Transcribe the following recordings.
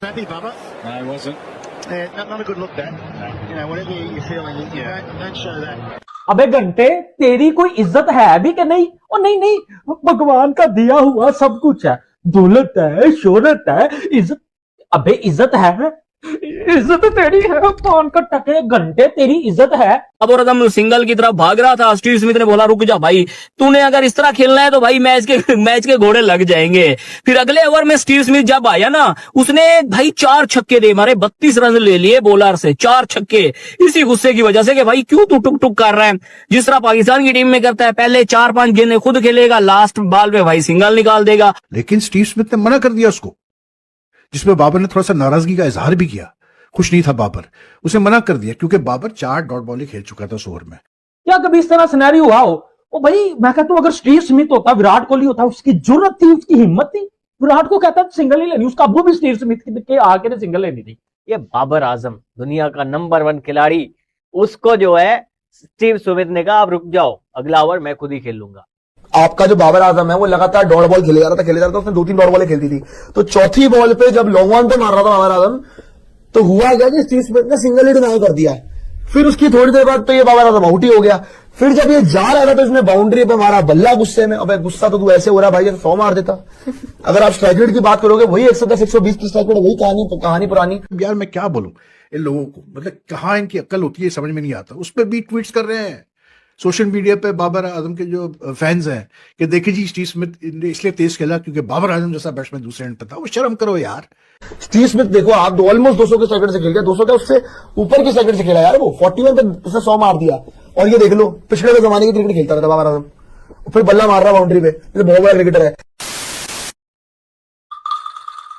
Happy, Bubba? No, I wasn't. Not a good look, that. You know, whatever you're feeling, you don't show that. अबे घंटे, तेरी कोई इज्जत है भी कि नहीं? और नहीं नहीं, भगवान का दिया हुआ सब कुछ है, दौलत है, शोहरत है, इज्जत। अबे इज्जत है, इज्जत तेरी है, कौन का टके घंटे, तेरी इज्जत है। अब और एकदम सिंगल की तरफ भाग रहा था, स्टीव स्मिथ ने बोला रुक जा भाई, तूने अगर इस तरह खेलना है तो भाई मैच के घोड़े लग जाएंगे। फिर अगले ओवर में स्टीव स्मिथ जब आया ना, उसने भाई 4 छक्के दे मारे, 32 रन ले लिए बॉलर से, 4 छक्के। इसी गुस्से की वजह से कि भाई क्यों तू टुक टुक कर रहा है, जिस तरह पाकिस्तान की टीम में करता है, पहले 4-5 गेंदें खुद खेलेगा, लास्ट बॉल पे भाई सिंगल निकाल देगा। लेकिन स्टीव स्मिथ ने मना कर दिया उसको, जिसमें बाबर ने थोड़ा सा नाराजगी का इजहार भी किया। खुश नहीं था बाबर, उसे मना कर दिया क्योंकि बाबर 4 डॉट बॉल ही खेल चुका था उस ओवर में। क्या कभी इस तरह सिनेरियो हुआ हो? ओ भाई मैं कहता हूं अगर स्टीव स्मिथ होता, विराट कोहली होता, उसकी जुर्रत थी, उसकी हिम्मत थी, विराट को कहता सिंगल ही लेनी, उसका अब्बू भी स्टीव स्मिथ के आके ने सिंगल लेनी थी। ये बाबर आजम दुनिया का नंबर 1 खिलाड़ी, उसको जो है स्टीव स्मिथ ने कहा आप रुक जाओ, अगला ओवर मैं खुद ही खेल लूंगा। आपका जो बाबर आजम है वो लगातार डॉट बॉल खेले जा रहा था, उसने 2-3 डॉट बॉलें खेलती थी। तो चौथी बॉल पे जब लॉन्ग ऑन पे मार रहा था बाबर आजम, तो हुआ क्या कि स्टीव स्मिथ ने सिंगल ही डिनाई कर दिया। फिर उसकी थोड़ी देर बाद तो ये बाबर आजम आउट ही हो गया। फिर जब ये जा रहा था तो इसने बाउंड्री पे मारा बल्ला गुस्से में। अब गुस्सा तो तू ऐसे हो रहा भाई, जैसे 100 मार देता। अगर आप स्ट्राइक रेट की बात करोगे, वही 110-120 की स्ट्राइक रेट, वही कहानी पुरानी। यार मैं क्या बोलूं इन लोगों को, मतलब कहाँ इनकी अक्ल होती है समझ में नहीं आता। उस पर भी ट्वीट्स कर रहे हैं सोशल मीडिया पे बाबर आजम के जो फैंस हैं कि देखिए जी स्टीव स्मिथ ने इसलिए तेज खेला क्योंकि बाबर आजम जैसा बैट्समैन दूसरे एंड पे था। वो शर्म करो यार। स्टीव स्मिथ देखो आप ऑलमोस्ट 200 के सेकंड से खेल गया, 200 का उससे ऊपर के सेकंड से खेला यार। वो 41 पे उसने 100 मार दिया। और ये देख लो पिछले जमाने की क्रिकेट खेलता था बाबर आजम, फिर बल्ला मार रहा बाउंड्री पे, बहुत बड़ा क्रिकेटर है।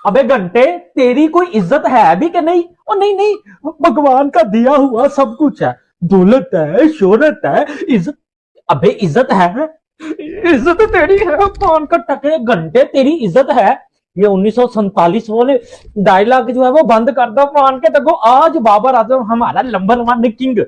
अबे घंटे, तेरी कोई इज्जत है भी कि नहीं? और नहीं नहीं, भगवान का दिया हुआ सब कुछ है, दौलत है, शोहरत है, इज्जत। अबे इज्जत है, इज्जत तेरी है, कौन का टके घंटे, तेरी इज्जत है। ये 1947 वाले डायलॉग जो है वो बंद कर दो, मान के तको आज बाबर आजम हमारा नंबर 1 किंग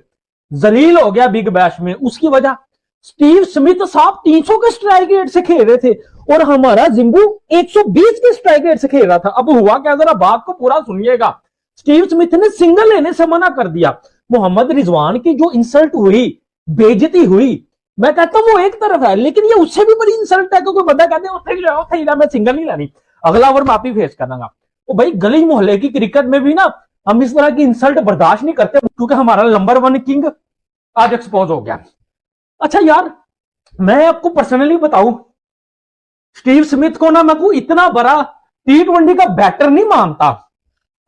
जलील हो गया बिग बैश में। उसकी वजह स्टीव स्मिथ साहब 300 के स्ट्राइक रेट से खेल रहे थे और हमारा जिम्बू 120 के स्ट्राइक रेट से खेल रहा था। अब हुआ क्या, जरा बात को पूरा सुनिएगा। स्टीव स्मिथ ने सिंगल लेने से मना कर दिया। मोहम्मद रिजवान की जो इंसल्ट हुई, बेइज्जती हुई, मैं कहता हूं वो एक तरफ है, लेकिन ये उससे भी बड़ी इंसल्ट है कि कोई बंदा कहते हैं मैं सिंगल नहीं लानी, अगला ओवर मैं आप ही फेस करूंगा। तो भाई गली मोहल्ले की क्रिकेट में भी ना हम इस तरह की इंसल्ट बर्दाश्त नहीं करते, क्योंकि हमारा नंबर 1 किंग आज एक्सपोज हो गया। अच्छा यार, मैं आपको पर्सनली बताऊं, स्टीव स्मिथ को ना मैं को इतना बड़ा T20 का बैटर नहीं मानता।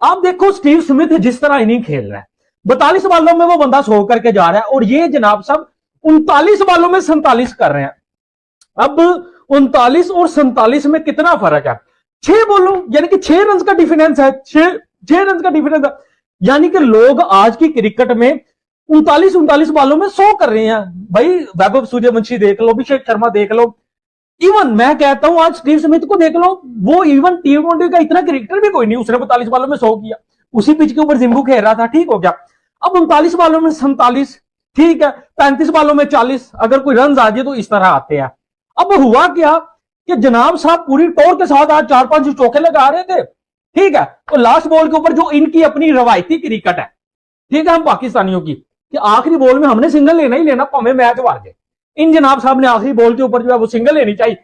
आप देखो स्टीव स्मिथ जिस तरह इनिंग खेल रहा है, 42 बालों में वो बंदा 100 करके जा रहा है, और ये जनाब साहब 39 बालों में 47 कर रहे हैं। अब 39 और 47 में कितना फर्क है? 6 बॉलों, यानी कि 6 रन का डिफरेंस है, 6 रन का डिफरेंस है। यानी कि लोग आज की क्रिकेट में 39 बालों में 100 कर रहे हैं। भाई वैभव सूर्यवंशी देख लो, अभिषेक शर्मा देख लो, इवन मैं कहता हूं आज स्टीव स्मिथ को देख लो, वो इवन T20 का इतना क्रिकेटर भी कोई नहीं, उसने 42 बालों में 100 किया। उसी पिच के ऊपर जिम्बू खेल रहा था, ठीक हो गया। अब 39 बालों में 47, ठीक है, 35 बालों में 40, अगर कोई रन आ जाए तो इस तरह आते हैं। अब हुआ क्या कि जनाब साहब पूरी टोर के साथ आज 4-5 चौके लगा रहे थे, ठीक है। तो लास्ट बॉल के ऊपर जो इनकी अपनी रवायती क्रिकेट है, ठीक है, हम पाकिस्तानियों की, कि आखिरी बॉल में हमने सिंगल लेना ही लेना, हमें मैच हार गए। इन जनाब साहब ने आखिरी बॉल के ऊपर जो है वो सिंगल लेनी चाहिए।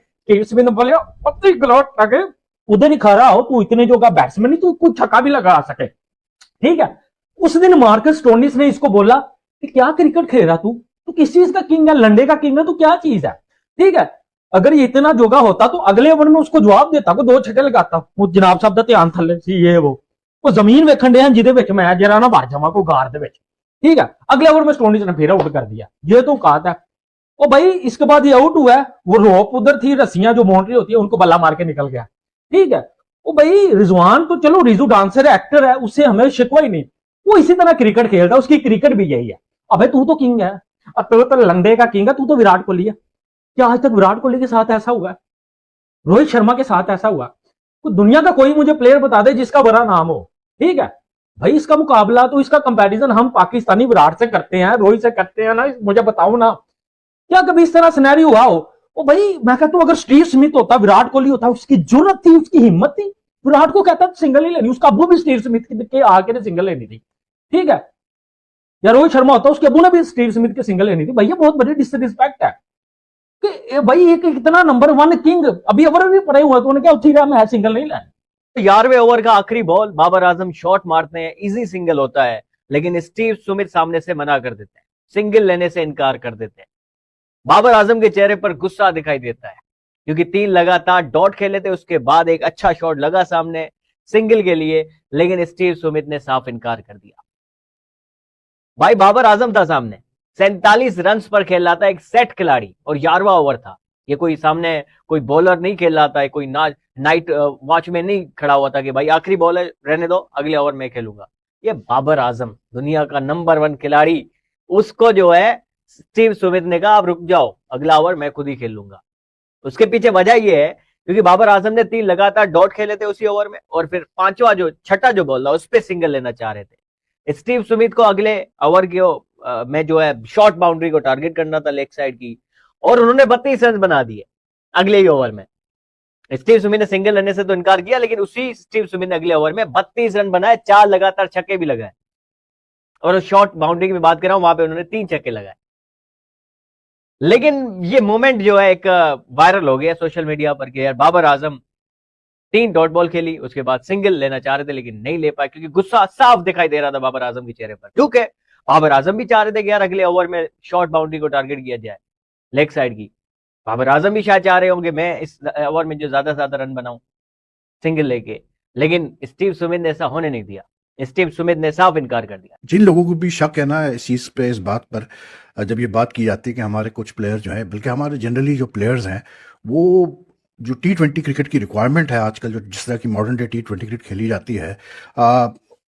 उधर ही खड़ा हो, तू इतने जो का बैट्समैन नहीं, तू कुछ छक्का भी लगा सके, ठीक है। उस दिन मार्कस स्टोनिस ने इसको बोला कि क्या क्रिकेट खेल रहा तू किस चीज का किंग है, लंडे का किंग है, तू क्या चीज है, ठीक है। अगर ये इतना जोगा होता तो अगले ओवर में उसको जवाब देता, को 2 छक्के लगाता। वो जनाब साहब का ध्यान थले सी, ये वो जमीन वेखण दे हैं जिहदे विच मैं जरा ना भर जावां कोई गार दे विच, ठीक है। अगले ओवर में स्टोनिस ने फिर आउट कर दिया। ये तो कहता है ओ भाई, इसके बाद ये आउट हुआ है, वो रोप उधर थी, रस्सियां जो बाउंड्री होती है उनको बल्ला मार के निकल गया, ठीक है। ओ भाई रिजवान तो चलो रिजू डांसर है, एक्टर है, उससे हमें शिकवा ही नहीं, वो इसी तरह क्रिकेट खेलता है, उसकी क्रिकेट भी यही है। अबे तू तो किंग है, अब तो लंडे का किंग है, तू तो विराट कोहली है। क्या आज तक विराट कोहली के साथ ऐसा हुआ है? रोहित शर्मा के साथ ऐसा हुआ? तो दुनिया का कोई मुझे प्लेयर बता दे जिसका बड़ा नाम हो, ठीक है भाई। इसका मुकाबला तो, इसका कंपैरिजन हम पाकिस्तानी विराट से करते हैं, रोहित से करते हैं ना, मुझे बताओ ना, क्या कभी इस तरह सिनेरियो हुआ हो? ओ भाई मैं कहता हूं अगर स्टीव स्मिथ होता, विराट कोहली होता, उसकी जुर्रत थी, उसकी हिम्मत थी, विराट को कहता सिंगल ही लेनी, उसका अब्बू भी स्टीव स्मिथ के आके सिंगल लेनी थी, ठीक है, या रोहित शर्मा होता उसके अब्बू ने भी स्टीव स्मिथ के सिंगल लेनी थी। भैया बहुत बड़ी डिसरिस्पेक्ट है कि भाई एक इतना नंबर 1 किंग अभी ओवर भी पड़े हुए तो उन्हें क्या उठीरा में है सिंगल नहीं लेना। 11वें ओवर का आखिरी बॉल, बाबर आजम शॉट मारते हैं, इजी सिंगल होता है, लेकिन स्टीव स्मिथ सामने से मना कर देते हैं, सिंगल लेने से इनकार कर देते हैं। बाबर आजम के चेहरे पर गुस्सा दिखाई देता है क्योंकि 3 लगातार डॉट खेले थे, उसके बाद एक अच्छा शॉट लगा सामने सिंगल के लिए, लेकिन स्टीव स्मिथ ने साफ इनकार कर दिया। भाई बाबर आजम था सामने, 47 रन पर खेल रहा था, एक सेट खिलाड़ी, और 11वां ओवर था। ये कोई सामने कोई बॉलर नहीं खेल रहा था, कोई नाइट वॉचमैन नहीं खड़ा हुआ था कि भाई आखिरी बॉल है रहने दो अगले ओवर में खेलूंगा। ये बाबर आजम दुनिया का नंबर 1 खिलाड़ी, उसको जो है स्टीव स्मिथ ने कहा आप रुक जाओ अगला ओवर मैं खुद ही खेल लूंगा। उसके पीछे वजह ये है क्योंकि बाबर आजम ने 3 लगातार डॉट खेले थे उसी ओवर में, और फिर छठा जो बॉल था उस पर सिंगल लेना चाह रहे थे। स्टीव स्मिथ को अगले ओवर के में जो है शॉर्ट बाउंड्री को टारगेट करना था लेग साइड की, और उन्होंने 32 रन बना दिए अगले ही ओवर में। स्टीव स्मिथ ने सिंगल लेने से तो इनकार किया, लेकिन उसी स्टीव स्मिथ ने अगले ओवर में 32 रन बनाए, 4 लगातार छक्के भी लगाए, और शॉर्ट बाउंड्री की बात कर रहा हूं वहां पे उन्होंने 3 छक्के लगाए। लेकिन ये मोमेंट जो है एक वायरल हो गया सोशल मीडिया पर कि यार बाबर आजम 3 डॉट बॉल खेली, उसके बाद सिंगल लेना चाह रहे थे लेकिन नहीं ले पाए, क्योंकि गुस्सा साफ दिखाई दे रहा था बाबर आजम के चेहरे पर। क्योंकि बाबर आजम भी चाह रहे थे कि यार अगले ओवर में शॉर्ट बाउंड्री को टारगेट किया जाए लेग साइड की। बाबर आजम भी शायद चाह रहे होंगे मैं इस ओवर में जो ज्यादा से ज्यादा रन बनाऊं सिंगल लेके, लेकिन स्टीव स्मिथ ने ऐसा होने नहीं दिया। स्टीव स्मिथ ने साफ इनकार कर दिया। जिन लोगों को भी शक है ना इस चीज़ पे, इस बात पर, जब ये बात की जाती है कि हमारे कुछ प्लेयर जो हैं, बल्कि हमारे जनरली जो प्लेयर्स हैं, वो जो T20 क्रिकेट की रिक्वायरमेंट है आजकल, जो जिस तरह की मॉडर्न डे T20 क्रिकेट खेली जाती है,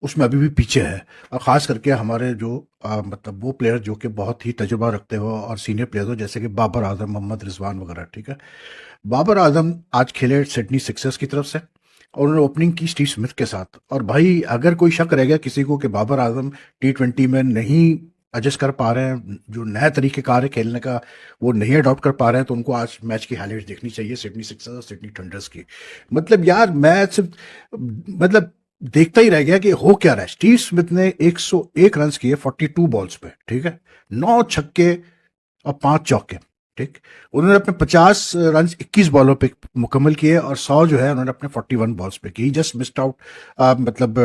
उसमें अभी भी पीछे है। और ख़ास करके हमारे जो मतलब वो प्लेयर जो कि बहुत ही तजुर्बा रखते हो और सीनियर प्लेयर हो, जैसे कि बाबर आजम, मोहम्मद रिजवान वगैरह, ठीक है। बाबर आजम आज खेले सिडनी सिक्सर्स की तरफ से और उन्होंने ओपनिंग की स्टीव स्मिथ के साथ। और भाई अगर कोई शक रह गया किसी को कि बाबर आजम T20 में नहीं एडजस्ट कर पा रहे हैं, जो नया तरीक़ेकार है खेलने का वो नहीं अडॉप्ट कर पा रहे हैं, तो उनको आज मैच की हाइलाइट्स देखनी चाहिए सिडनी सिक्सर्स और सिडनी थंडर्स की। मतलब यार मैं सिर्फ मतलब देखता ही रह गया कि हो क्या रहा है। स्टीव स्मिथ ने 101 रन किए 42 बॉल्स पे, ठीक है, 9 छक्के और 5 चौके, ठीक। उन्होंने अपने 50 रन 21 बॉलों पे मुकम्मल किए और 100 जो है उन्होंने अपने 41 बॉल्स पे की। जस्ट मिस्ड आउट मतलब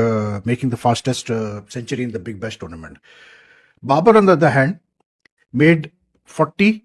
making the fastest century in the Big Bash tournament. Babar on the other hand made 47।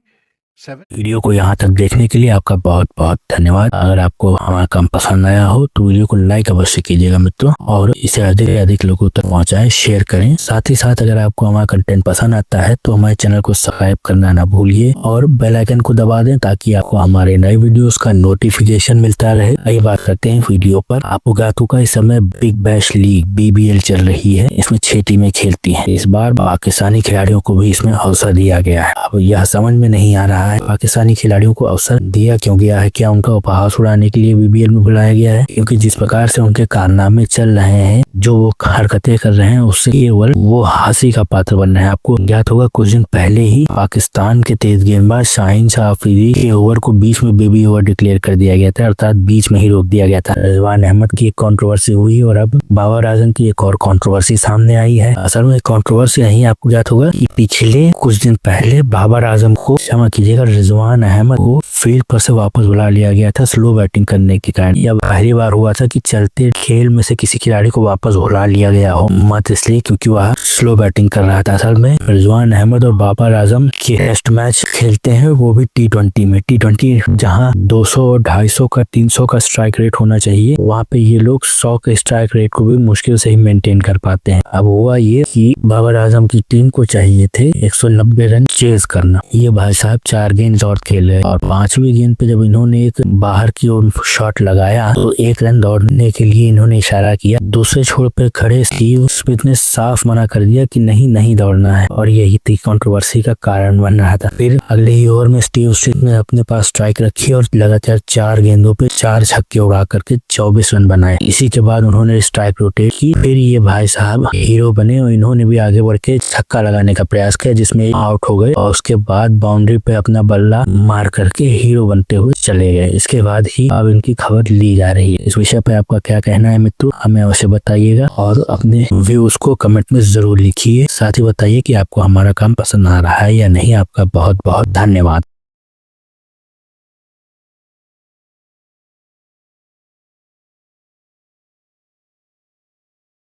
Video को यहाँ तक देखने के लिए आपका बहुत बहुत धन्यवाद। अगर आपको हमारा काम पसंद आया हो तो वीडियो को लाइक अवश्य कीजिएगा मित्रों, और इसे अधिक से अधिक लोगों तक पहुँचाएं, शेयर करें। साथ ही साथ अगर आपको हमारा कंटेंट पसंद आता है तो हमारे चैनल को सब्सक्राइब करना ना भूलिए और बेल आइकन को दबा दें ताकि आपको हमारे नए वीडियोस का नोटिफिकेशन मिलता रहे। आइए बात करते हैं वीडियो पर। आपको गातू का इस समय बिग बैश लीग BBL चल रही है, इसमें 6 टीमें खेलती है। इस बार पाकिस्तानी खिलाड़ियों को भी इसमें अवसर दिया गया है। अब यह समझ में नहीं आ रहा है पाकिस्तानी खिलाड़ियों को अवसर दिया क्यों गया है, क्या उनका उपहास उड़ाने के लिए BBL में बुलाया गया है? क्योंकि जिस प्रकार से उनके कारनामे चल रहे हैं, जो वो हरकतें कर रहे हैं, उससे केवल वो हंसी का पात्र बन रहे हैं। आपको ज्ञात होगा कुछ दिन पहले ही पाकिस्तान के तेज गेंदबाज शाहीन शाह अफरीदी के ओवर को बीच में बेबी ओवर डिक्लेयर कर दिया गया था, अर्थात बीच में ही रोक दिया गया था। रिजवान अहमद की एक कंट्रोवर्सी हुई और अब बाबर आजम की एक और कंट्रोवर्सी सामने आई है। असल में कंट्रोवर्सी यही आपको ज्ञात होगा कि पिछले कुछ दिन पहले बाबर आजम को, क्षमा कीजिएगा, रिजवान अहमद को फील्ड पर से वापस बुला लिया गया था स्लो बैटिंग करने के कारण। यह पहली बार हुआ था कि चलते खेल में से किसी खिलाड़ी को वापस बुला लिया गया हो, मत इसलिए क्योंकि वह स्लो बैटिंग कर रहा था। असल में रिजवान अहमद और बाबर आजम के टेस्ट मैच खेलते हैं, वो भी T20 में। T20 जहां 200, 250 का, 300 का स्ट्राइक रेट होना चाहिए, वहां पे ये लोग 100 के स्ट्राइक रेट को भी मुश्किल से ही मेंटेन कर पाते हैं। अब हुआ ये कि बाबर आजम की टीम को चाहिए थे 190 रन चेज करना। ये भाई साहब 4 गेंद और खेले और 5वीं गेंद पे जब इन्होंने एक बाहर की ओर शॉट लगाया तो 1 रन दौड़ने के लिए इन्होंने इशारा किया। दूसरे छोर पे खड़े स्टीव स्मिथ ने साफ मना कर दिया कि नहीं दौड़ना है, और यही थी कंट्रोवर्सी का कारण बन रहा था। फिर अगले ही ओवर में स्टीव स्मिथ ने अपने पास स्ट्राइक रखी और लगातार 4 गेंदों पे 4 छक्के उड़ा करके 24 रन बनाए। इसी के बाद उन्होंने स्ट्राइक रोटेट की। फिर ये भाई साहब हीरो बने और इन्होंने भी आगे बढ़ के छक्का लगाने का प्रयास किया जिसमें आउट हो गए, और उसके बाद बाउंड्री पे अपना बल्ला मार करके हीरो बनते हुए चले गए। इसके बाद ही अब इनकी खबर ली जा रही है। इस विषय पे आपका क्या कहना है मित्रों, हमें अवश्य बताइएगा और अपने व्यूज को कमेंट में जरूर लिखिए। साथ ही बताइए कि आपको हमारा काम पसंद आ रहा है या नहीं। आपका बहुत बहुत धन्यवाद।